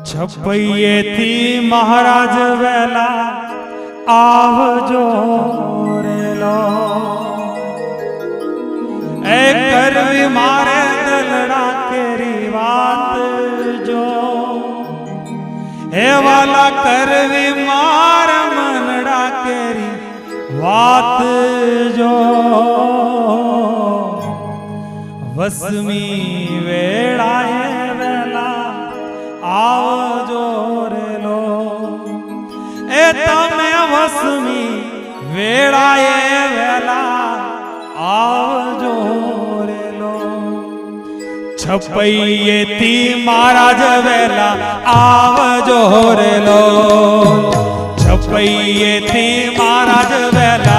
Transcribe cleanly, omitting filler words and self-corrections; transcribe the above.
છપૈયેથી મહારાજ વેલા આવજો રેલો એ કરવી મારે દલડા કેરી વાત જો હે વાલા કરવી માર મનડા કેરી વાત જો વસમી વેળાએ વેલા આવજો રેલો એ તમે વસમી વેળાએ વેલા આવજો રેલો છપૈયેથી મહારાજ વેલા આવજો રેલો છપૈયેથી મહારાજ વેલા